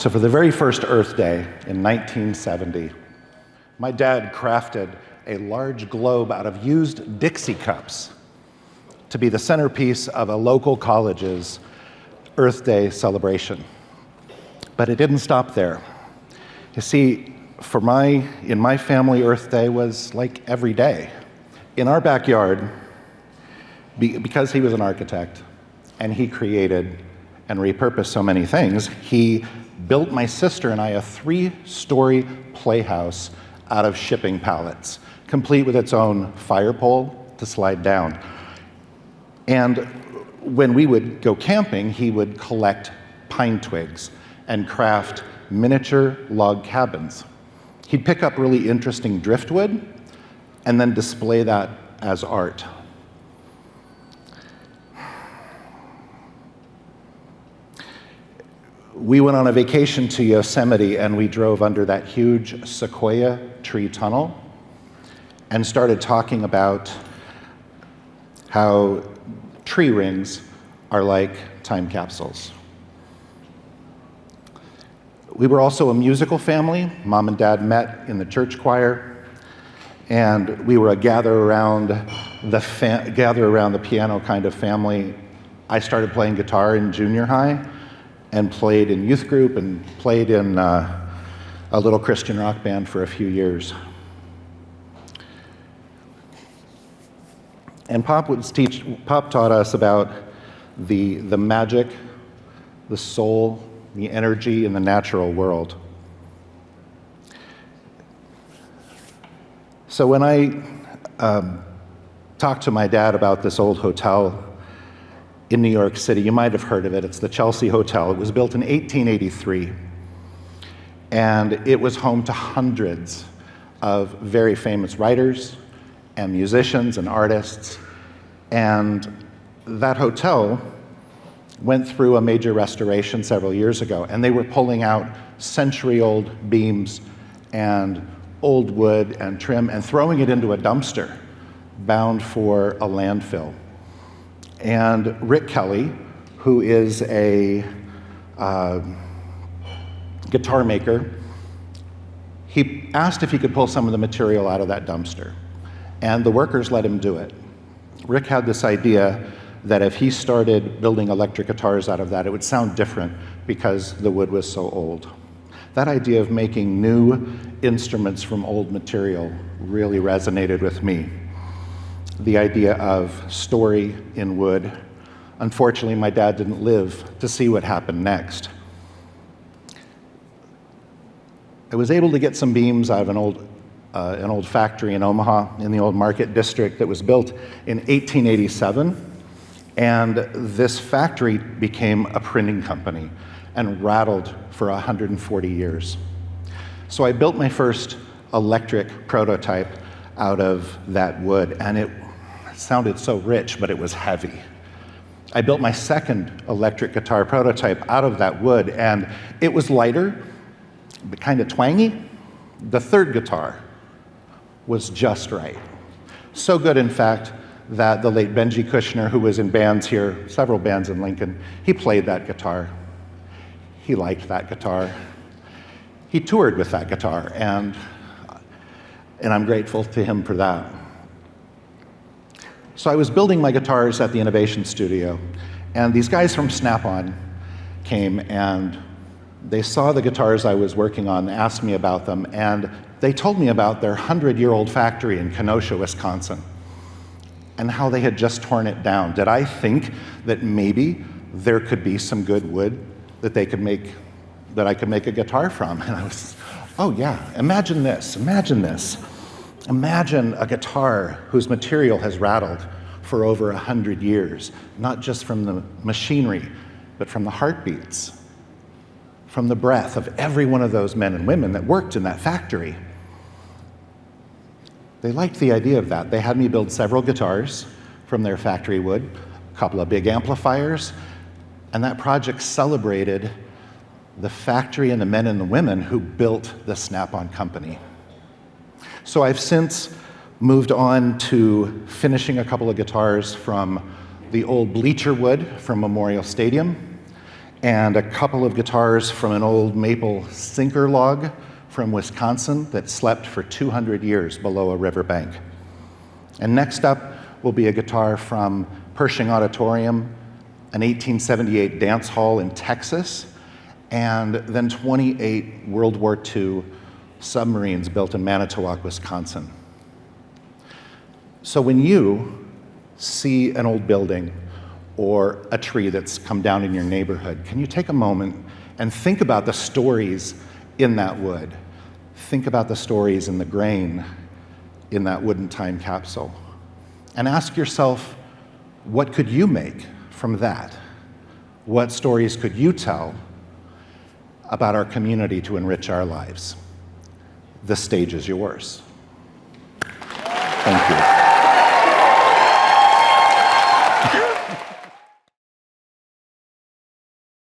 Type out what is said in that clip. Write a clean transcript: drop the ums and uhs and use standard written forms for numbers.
So for the very first Earth Day in 1970, my dad crafted a large globe out of used Dixie cups to be the centerpiece of a local college's Earth Day celebration. But it didn't stop there. You see, in my family, Earth Day was like every day. In our backyard, because he was an architect and he created and repurposed so many things, he built my sister and I a 3-story playhouse out of shipping pallets, complete with its own fire pole to slide down. And when we would go camping, he would collect pine twigs and craft miniature log cabins. He'd pick up really interesting driftwood and then display that as art. We went on a vacation to Yosemite and we drove under that huge sequoia tree tunnel and started talking about how tree rings are like time capsules. We were also a musical family. Mom and Dad met in the church choir, and we were a gather around the piano kind of family. I started playing guitar in junior high and played in youth group and played in a little Christian rock band for a few years. And Pop taught us about the magic, the soul, the energy in the natural world. So when I talked to my dad about this old hotel in New York City, you might have heard of it. It's the Chelsea Hotel. It was built in 1883, and it was home to hundreds of very famous writers and musicians and artists. And that hotel went through a major restoration several years ago, and they were pulling out century-old beams and old wood and trim and throwing it into a dumpster bound for a landfill. And Rick Kelly, who is a guitar maker, he asked if he could pull some of the material out of that dumpster, and the workers let him do it. Rick had this idea that if he started building electric guitars out of that, it would sound different because the wood was so old. That idea of making new instruments from old material really resonated with me. The idea of story in wood. Unfortunately, my dad didn't live to see what happened next. I was able to get some beams out of an old factory in Omaha in the old Market District that was built in 1887. And this factory became a printing company and rattled for 140 years. So I built my first electric prototype out of that wood, and it sounded so rich, but it was heavy. I built my second electric guitar prototype out of that wood, and it was lighter, but kind of twangy. The third guitar was just right. So good, in fact, that the late Benji Kushner, who was in bands here, several bands in Lincoln, he played that guitar. He liked that guitar. He toured with that guitar, and I'm grateful to him for that. So I was building my guitars at the Innovation Studio, and these guys from Snap-on came and they saw the guitars I was working on, asked me about them, and they told me about their 100-year-old factory in Kenosha, Wisconsin, and how they had just torn it down. Did I think that maybe there could be some good wood that I could make a guitar from? And I was, oh yeah, imagine this. Imagine a guitar whose material has rattled for over 100 years, not just from the machinery, but from the heartbeats, from the breath of every one of those men and women that worked in that factory. They liked the idea of that. They had me build several guitars from their factory wood, a couple of big amplifiers, and that project celebrated the factory and the men and the women who built the Snap-on company. So I've since moved on to finishing a couple of guitars from the old bleacher wood from Memorial Stadium, and a couple of guitars from an old maple sinker log from Wisconsin that slept for 200 years below a riverbank. And next up will be a guitar from Pershing Auditorium, an 1878 dance hall in Texas, and then 28 World War II submarines built in Manitowoc, Wisconsin. So when you see an old building or a tree that's come down in your neighborhood, can you take a moment and think about the stories in that wood? Think about the stories in the grain in that wooden time capsule. And ask yourself, what could you make from that? What stories could you tell about our community to enrich our lives? The stage is yours. Thank you.